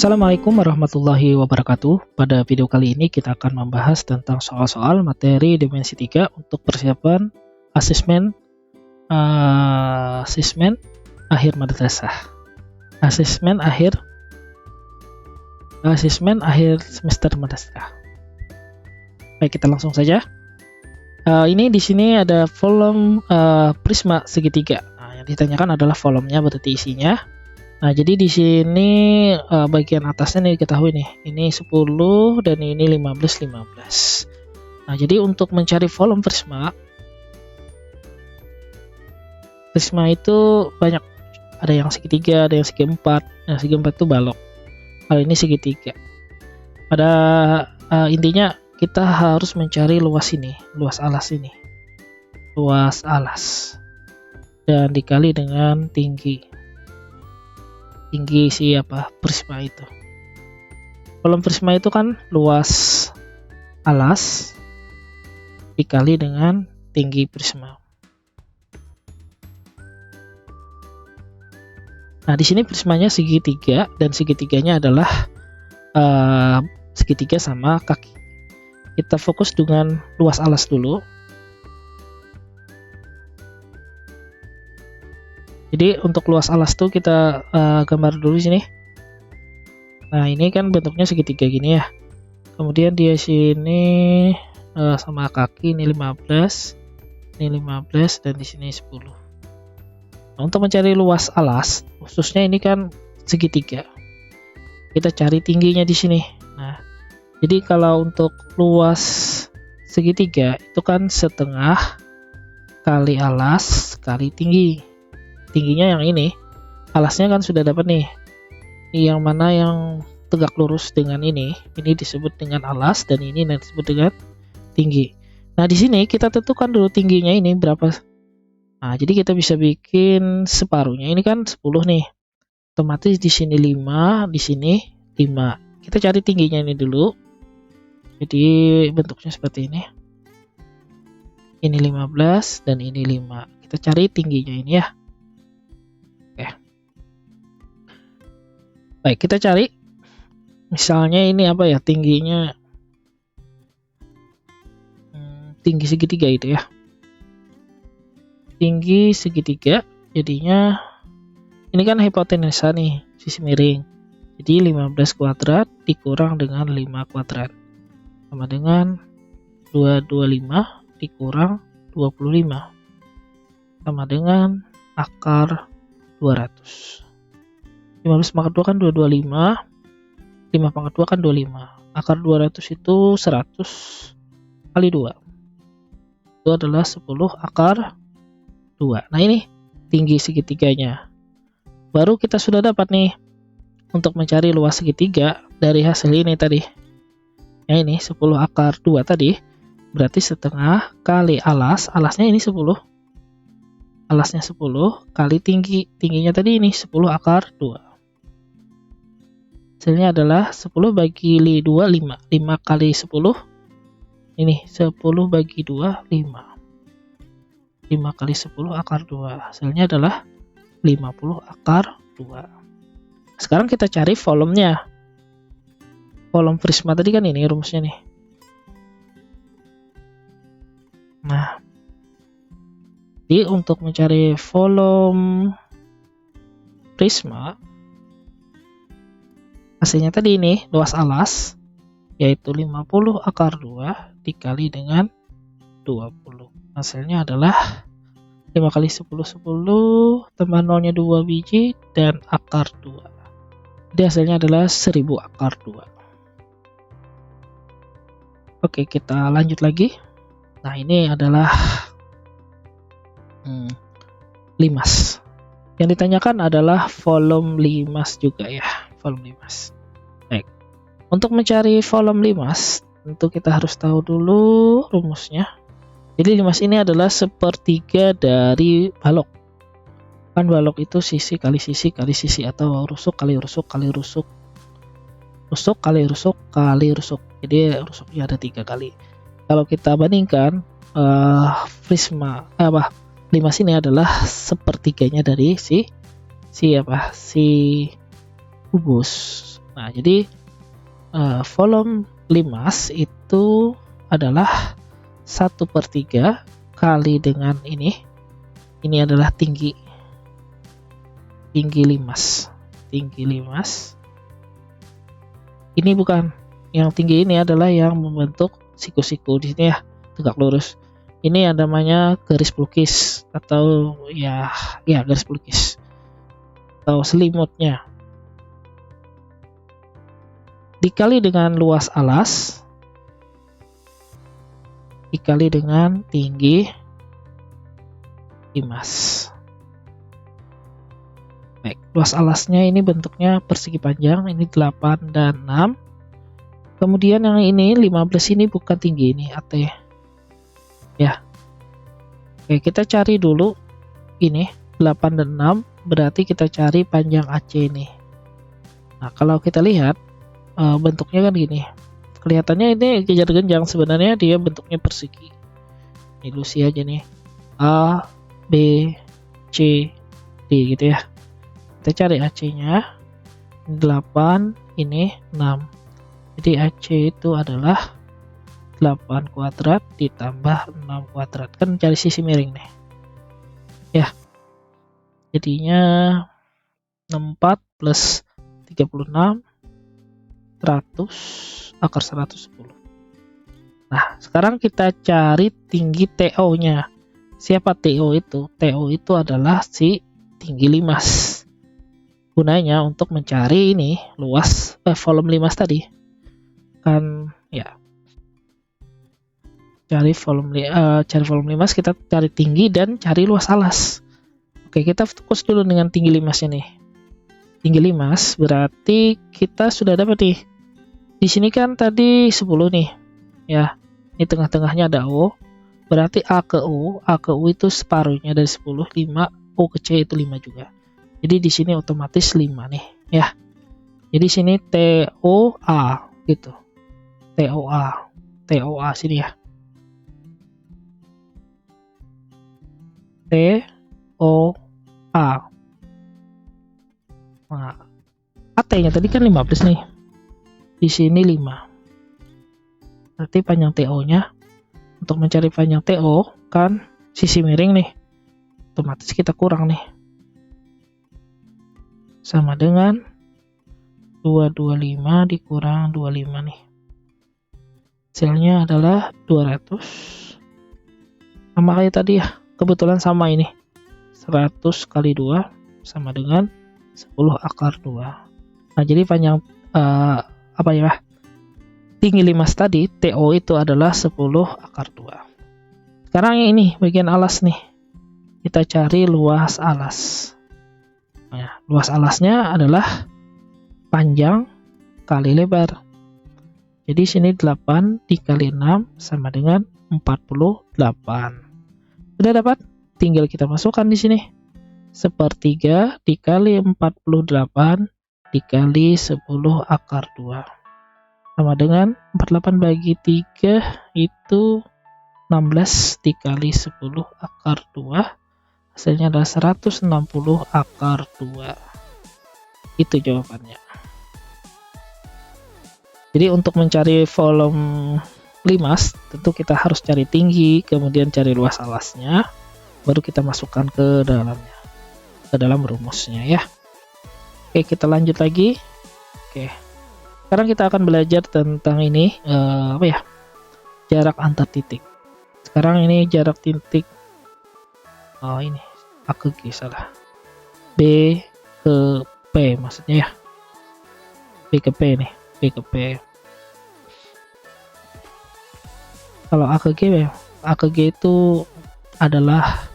Assalamualaikum warahmatullahi wabarakatuh. Pada video kali ini kita akan membahas tentang soal-soal materi dimensi 3 untuk persiapan asesmen akhir madrasah. Asesmen akhir semester madrasah. Baik, kita langsung saja. Ini di sini ada volume prisma segitiga. Nah, yang ditanyakan adalah volumenya, berarti isinya. Nah, jadi di sini bagian atasnya nih diketahui nih, ini 10 dan ini 15. Nah, jadi untuk mencari volume prisma itu banyak, ada yang segitiga, ada yang segi empat. Nah, segi empat itu balok, kalau ini segitiga. Pada intinya kita harus mencari luas ini, luas alas ini, luas alas, dan dikali dengan tinggi si prisma itu. Volume prisma itu kan luas alas dikali dengan tinggi prisma. Nah, di sini prismanya segitiga dan segitiganya adalah segitiga sama kaki. Kita fokus dengan luas alas dulu. Jadi untuk luas alas tuh kita gambar dulu sini. Nah, ini kan bentuknya segitiga gini ya. Kemudian dia sini sama kaki ini 15, ini 15 dan di sini 10. Nah, untuk mencari luas alas, khususnya ini kan segitiga, kita cari tingginya di sini. Nah, jadi kalau untuk luas segitiga itu kan setengah kali alas kali tinggi. Tingginya yang ini, alasnya kan sudah dapat nih, yang mana yang tegak lurus dengan ini disebut dengan alas, dan ini disebut dengan tinggi. Nah, di sini kita tentukan dulu tingginya ini berapa. Nah, jadi kita bisa bikin separuhnya, ini kan 10 nih, otomatis di sini 5, di sini 5. Kita cari tingginya ini dulu, jadi bentuknya seperti ini. Ini 15 dan ini 5. Kita cari tingginya ini ya. Oke. Baik, kita cari misalnya ini apa ya, tingginya tinggi segitiga itu ya, tinggi segitiga. Jadinya ini kan hipotenusa nih, sisi miring, jadi 15 kuadrat dikurang dengan 5 kuadrat sama dengan 225 dikurang 25 sama dengan akar 200. 15 pangkat 2 kan 225, 5 pangkat 2 kan 25. Akar 200 itu 100 kali 2. Itu adalah 10 akar 2. Nah, ini tinggi segitiganya. Baru kita sudah dapat nih untuk mencari luas segitiga dari hasil ini tadi. Nah, ini 10 akar 2 tadi, berarti setengah kali alas, alasnya ini 10. Alasnya 10 kali tingginya tadi ini 10 akar 2. Hasilnya adalah 10 bagi 2, 5. 5 kali 10, ini 10 bagi 2, 5. 5 kali 10 akar 2. Hasilnya adalah 50 akar 2. Sekarang kita cari volumenya. Volume prisma tadi kan ini rumusnya nih. Nah, jadi untuk mencari volume prisma, hasilnya tadi ini luas alas, yaitu 50 akar 2 dikali dengan 20. Hasilnya adalah 5 kali 10, 10, tambah nolnya 2 biji, dan akar 2. Jadi hasilnya adalah 1000 akar 2. Oke, kita lanjut lagi. Nah, ini adalah limas. Yang ditanyakan adalah volume limas juga ya, volume limas. Baik, untuk mencari volume limas tentu kita harus tahu dulu rumusnya. Jadi limas ini adalah sepertiga dari balok. Kan balok itu sisi kali sisi kali sisi, atau rusuk kali rusuk kali rusuk, rusuk kali rusuk kali rusuk. Jadi rusuknya ada 3 kali. Kalau kita bandingkan prisma limas ini adalah sepertiganya dari si kubus Nah, jadi volume limas itu adalah 1/3 kali dengan ini adalah tinggi limas. Ini bukan, yang tinggi ini adalah yang membentuk siku-siku di sini ya, tegak lurus. Ini yang namanya garis pelukis atau ya garis pelukis atau selimutnya. Dikali dengan luas alas dikali dengan tinggi limas. Baik, luas alasnya ini bentuknya persegi panjang, ini 8 dan 6. Kemudian yang ini 15 ini bukan tinggi, ini AT. Ya. Oke, kita cari dulu ini 8 dan 6, berarti kita cari panjang AC ini. Nah, kalau kita lihat bentuknya kan gini. Kelihatannya ini kejar-genjang, sebenarnya dia bentuknya persegi. Ilusi aja nih. A, B, C, D gitu ya. Kita cari AC-nya. 8, ini 6. Jadi AC itu adalah 8 kuadrat ditambah 6 kuadrat. Kan cari sisi miring nih. Ya. Jadinya 64 plus 36 100 akar 110. Nah, sekarang kita cari tinggi TO-nya. Siapa TO itu? TO itu adalah si tinggi limas. Gunanya untuk mencari ini luas volume limas tadi. Kan ya. Cari volume limas, kita cari tinggi dan cari luas alas. Oke, kita fokus dulu dengan tinggi limasnya nih. Tinggi limas berarti kita sudah dapat nih. Di sini kan tadi 10 nih. Ya. Ini tengah-tengahnya ada O. Berarti A ke U itu separuhnya dari 10, 5, O ke C itu 5 juga. Jadi di sini otomatis 5 nih, ya. Jadi sini TOA gitu. TOA sini ya. TOA. Nah, AT-nya tadi kan 15 nih. Di sini 5. Berarti panjang TO-nya, untuk mencari panjang TO kan sisi miring nih, otomatis kita kurang nih, sama dengan 225 dikurang 25 nih, hasilnya adalah 200. Sama kayak tadi ya, kebetulan sama ini, 100 kali 2 sama dengan 10 akar 2. Nah, jadi panjang tinggi limas tadi TO itu adalah 10 akar 2. Sekarang yang ini bagian alas nih, kita cari luas alas. Nah, luas alasnya adalah panjang kali lebar. Jadi sini 8 dikali 6 sama dengan 48. Sudah dapat? Tinggal kita masukkan di sini. 1/3 dikali 48 dikali 10 akar 2. Sama dengan 48 bagi 3 itu 16 dikali 10 akar 2. Hasilnya adalah 160 akar 2. Itu jawabannya. Jadi untuk mencari volume limas, tentu kita harus cari tinggi, kemudian cari luas alasnya, baru kita masukkan ke dalamnya, ke dalam rumusnya ya. Oke, kita lanjut lagi. Oke. Sekarang kita akan belajar tentang ini jarak antar titik. Sekarang ini jarak titik ini A ke G salah. B ke P maksudnya ya. B ke P nih, B ke P. Kalau A ke G itu adalah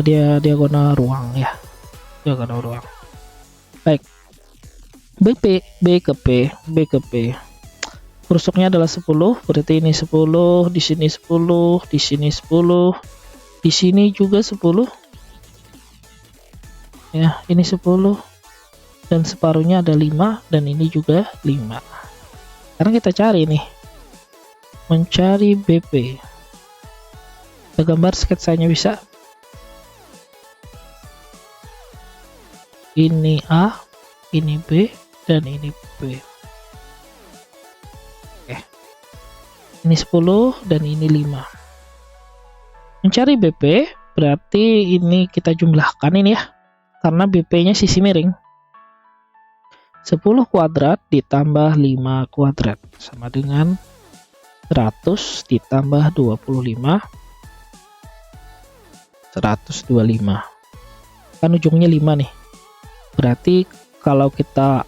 dia diagonal ruang ya. Diagonal ruang. Baik. B ke P. Rusuknya adalah 10, berarti ini 10, di sini 10, di sini 10, di sini juga 10. Ya, ini 10 dan separuhnya ada 5 dan ini juga 5. Sekarang kita cari nih. Mencari BP. Kita gambar sketsanya bisa. Ini A, ini B, dan ini B. Oke. Ini 10 dan ini 5. Mencari BP berarti ini kita jumlahkan ini ya. Karena BP-nya sisi miring. 10 kuadrat ditambah 5 kuadrat sama dengan 100 ditambah 25, 125. Kan ujungnya 5 nih. Berarti kalau kita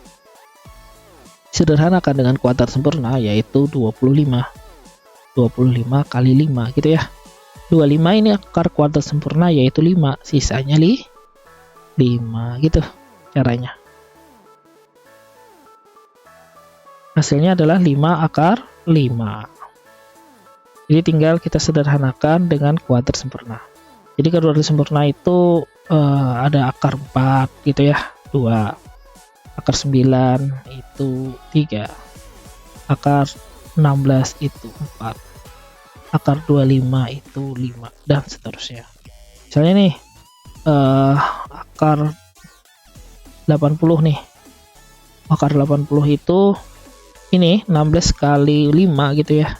sederhanakan dengan kuadrat sempurna yaitu 25. 25 kali 5 gitu ya. 25 ini akar kuadrat sempurna yaitu 5, sisanya 5 gitu caranya. Hasilnya adalah 5 akar 5. Jadi tinggal kita sederhanakan dengan kuadrat sempurna. Jadi kuadrat sempurna itu ada akar 4 gitu ya, 2. Akar 9 itu 3. Akar 16 itu 4. Akar 25 itu 5 dan seterusnya. Misalnya nih akar 80 nih. Akar 80 itu ini 16 kali 5 gitu ya.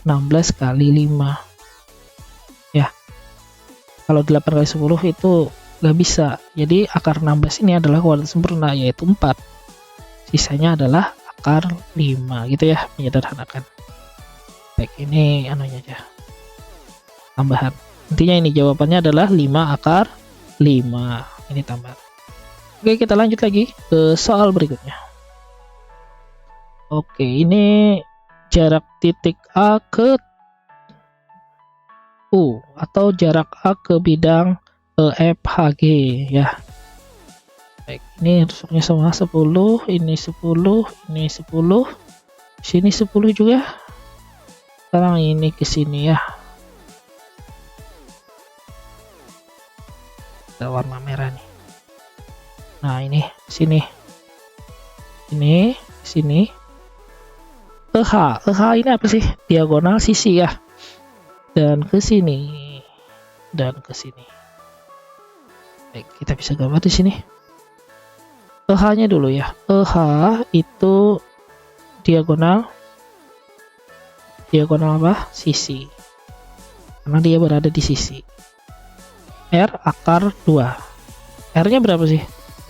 16 kali 5 ya. Kalau 8 kali 10 itu nggak bisa. Jadi akar 16 ini adalah kuadrat sempurna yaitu 4. Sisanya adalah akar 5 gitu ya, menyederhanakan. Baik, ini anunya aja. Tambahan. Intinya ini jawabannya adalah 5 akar 5. Ini tambahan. Oke, kita lanjut lagi ke soal berikutnya. Oke, ini jarak titik A ke U atau jarak A ke bidang EFHG ya. Baik, ini rusuknya sama 10, ini 10, ini 10, sini 10 juga. Sekarang ini ke sini ya. Kita warna merah nih. Nah, ini sini. Ini sini. EH ini apa sih? Diagonal sisi ya. Dan ke sini dan ke sini. Baik, kita bisa gambar di sini. EH-nya dulu ya. EH itu diagonal apa? Sisi. Karena dia berada di sisi. R akar 2. R-nya berapa sih?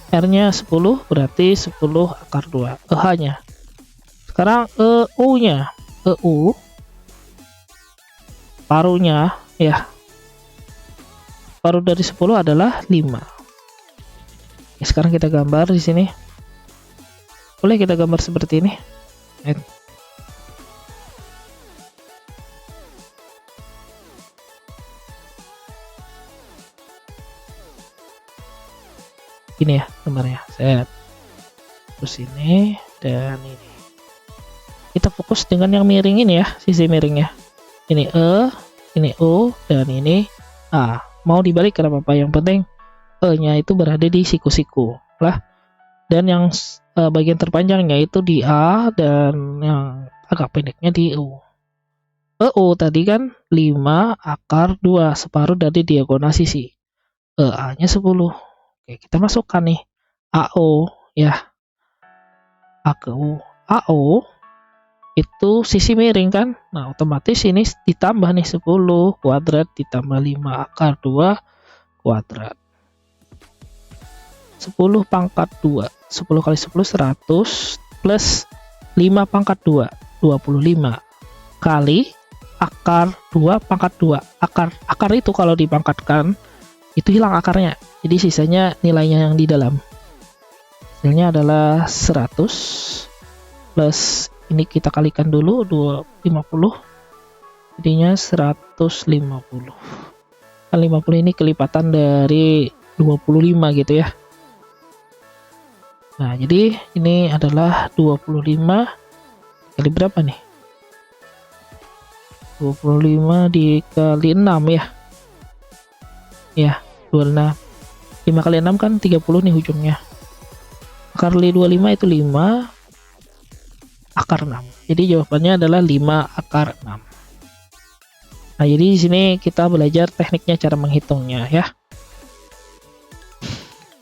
R-nya 10, berarti 10 akar 2. EH-nya. Sekarang EU-nya, EU paruhnya ya. Paruh dari 10 adalah 5. Ya, sekarang kita gambar di sini. Boleh kita gambar seperti ini. Ini ya gambarnya. Set. Terus ini dan ini. Kita fokus dengan yang miring ini ya, sisi miringnya. Ini E, ini O, dan ini A. Mau dibalik kenapa apa? Yang penting E-nya itu berada di siku-siku lah. Dan yang bagian terpanjangnya itu di A dan yang agak pendeknya di U. EO tadi kan 5 akar 2, separuh dari diagonal sisi. A-nya 10. Oke, kita masukkan nih AO ya. A ke U. AO itu sisi miring kan. Nah, otomatis ini ditambah nih 10 kuadrat ditambah 5 akar 2 kuadrat. 10 pangkat 2. 10 kali 10 100 plus 5 pangkat 2 25 kali akar 2 pangkat 2. Akar itu kalau dipangkatkan itu hilang akarnya. Jadi sisanya nilainya yang di dalam. Hasilnya adalah 100 plus ini kita kalikan dulu 250, jadinya 150. Kan 50 ini kelipatan dari 25 gitu ya. Nah, jadi ini adalah 25 kali berapa nih? 25 dikali 6 ya. Ya, 26. 5 kali 6 kan 30 nih ujungnya. Kali 25 itu 5 akar 6. Jadi jawabannya adalah 5 akar 6. Nah, jadi di sini kita belajar tekniknya cara menghitungnya ya.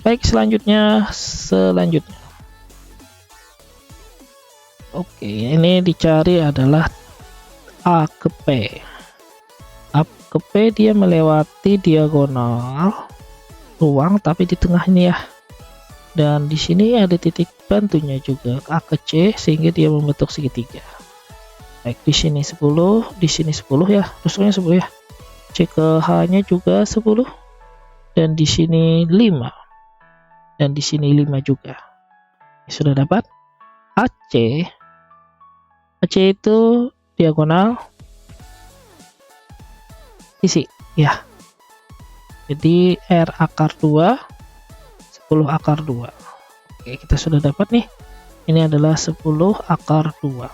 Baik, selanjutnya selanjutnya. Oke, ini dicari adalah A ke P. A ke P dia melewati diagonal ruang tapi di tengah ini ya. Dan di sini ada titik bantunya juga A ke C sehingga dia membentuk segitiga. Baik, di sini 10, di sini 10 ya, rusuknya 10 ya. C ke H-nya juga 10 dan di sini 5 dan di sini 5 juga. Sudah dapat AC. AC itu diagonal sisi ya. Jadi R akar 2 10 akar 2. Oke, kita sudah dapat nih. Ini adalah 10 akar 2.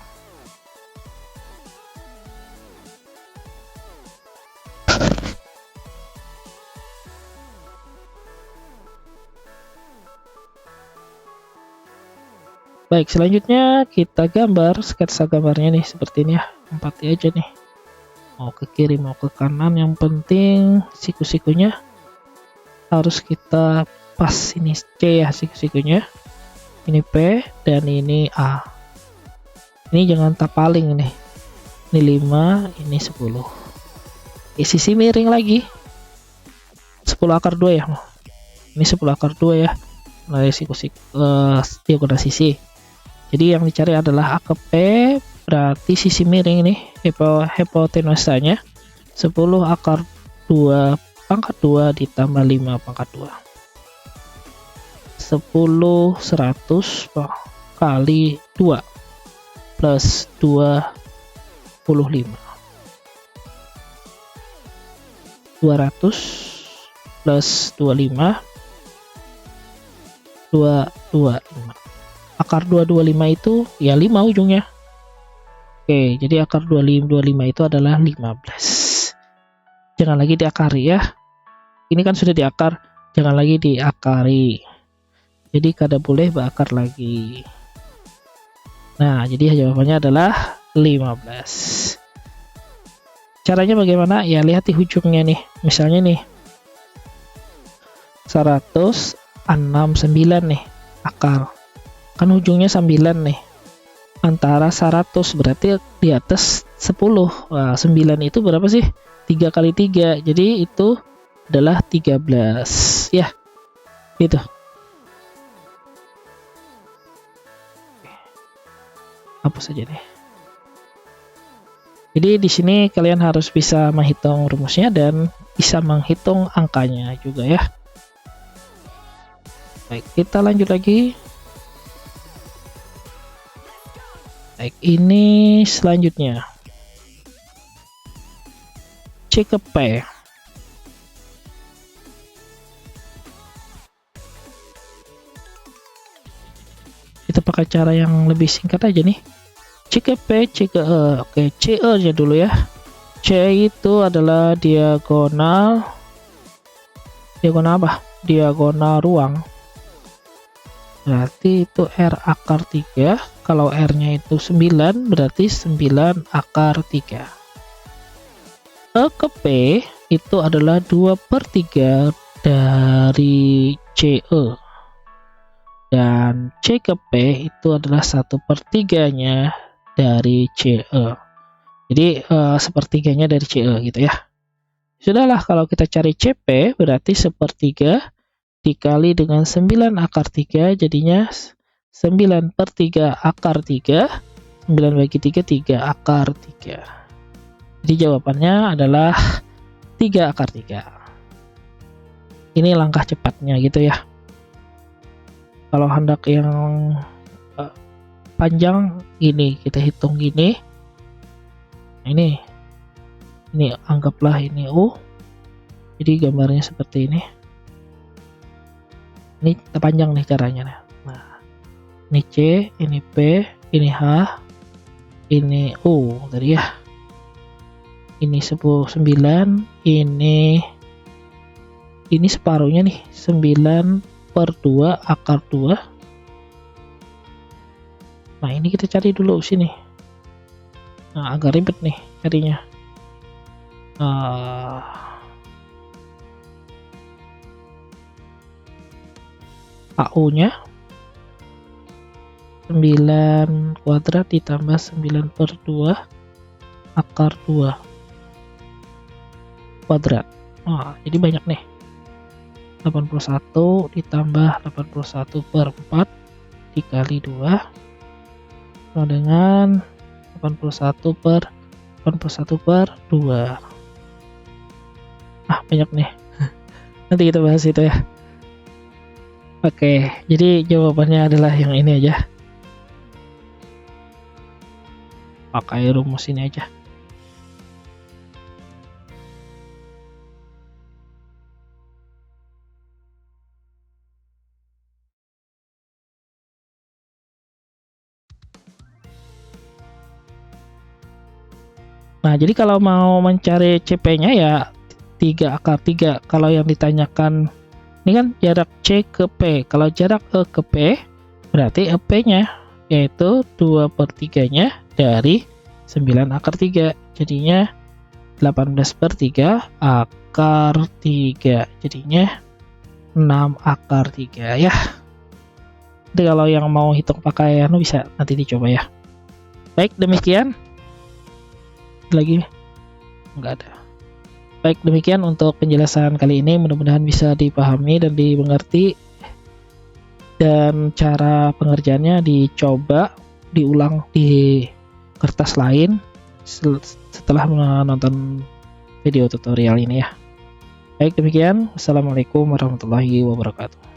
Baik, selanjutnya kita gambar sketsa gambarnya nih seperti ini ya. 4 aja nih. Mau ke kiri mau ke kanan, yang penting siku-sikunya harus kita pas. Ini C ya siku-sikunya. Ini P dan ini A. Ini jangan tapaling nih. Ini 5, ini 10. Sisi miring lagi. 10 akar 2 ya. Ini 10 akar 2 ya. Mulai siku-siku diagonal sisi. Jadi yang dicari adalah A ke P, berarti sisi miring ini hipotenusanya 10 akar 2 pangkat 2 ditambah 5 pangkat 2. 10 100 kali 2 plus 25. 200 plus 25 225. Akar 225 itu ya 5 ujungnya. Oke, jadi akar 25 itu adalah 15. Jangan lagi diakari ya. Ini kan sudah diakar, jangan lagi diakari. Jadi kada boleh berakar lagi. Nah, jadi jawabannya adalah 15. Caranya bagaimana? Ya lihat di ujungnya nih. Misalnya nih 169 nih akar. Kan ujungnya 9 nih. Antara 100 berarti di atas 10. Wah, 9 itu berapa sih? 3 kali 3. Jadi itu adalah 13 ya. Gitu. Hapus saja deh. Jadi di sini kalian harus bisa menghitung rumusnya dan bisa menghitung angkanya juga ya. Baik, kita lanjut lagi. Baik, ini selanjutnya C ke P. Kita pakai cara yang lebih singkat aja nih. C ke P, C ke E. Oke, CE aja dulu ya. C itu adalah diagonal apa? Diagonal ruang. Berarti itu R akar 3. Kalau R-nya itu 9, berarti 9 akar 3. E ke P itu adalah 2/3 dari CE. Dan C ke P itu adalah 1/3-nya dari CE. Jadi sepertiganya dari CE gitu ya. Sudahlah, kalau kita cari CP berarti 1/3 dikali dengan 9 akar 3 jadinya 9/3 akar 3. 9 bagi 3 akar 3. Jadi jawabannya adalah 3 akar 3. Ini langkah cepatnya gitu ya. Kalau hendak yang panjang gini, kita hitung gini. Ini anggaplah ini U. Jadi gambarnya seperti ini. Ini panjang nih caranya. Nah, ini C, ini P, ini H, ini U tadi ya. Ini 9, ini separuhnya nih 9/2 akar 2. Nah, ini kita cari dulu sini. Nah, agak ribet nih carinya. AU nya 9 kuadrat ditambah 9 per 2 akar 2 kuadrat. Nah, jadi banyak nih. 81 ditambah 81 per 4 dikali 2 sama dengan 81 per 2. Banyak nih. Nanti kita bahas itu ya. Oke, jadi jawabannya adalah yang ini aja. Pakai rumus ini aja. Nah, jadi kalau mau mencari CP-nya ya 3 akar 3. Kalau yang ditanyakan ini kan jarak C ke P. Kalau jarak E ke P berarti EP-nya yaitu 2 per 3-nya dari 9 akar 3. Jadinya 18 per 3 akar 3. Jadinya 6 akar 3 ya. Jadi kalau yang mau hitung pakai bisa nanti dicoba ya. Baik, demikian. Lagi nggak ada. Baik, demikian untuk penjelasan kali ini, mudah-mudahan bisa dipahami dan dimengerti, dan cara pengerjaannya dicoba diulang di kertas lain setelah menonton video tutorial ini ya. Baik, demikian. Wassalamualaikum warahmatullahi wabarakatuh.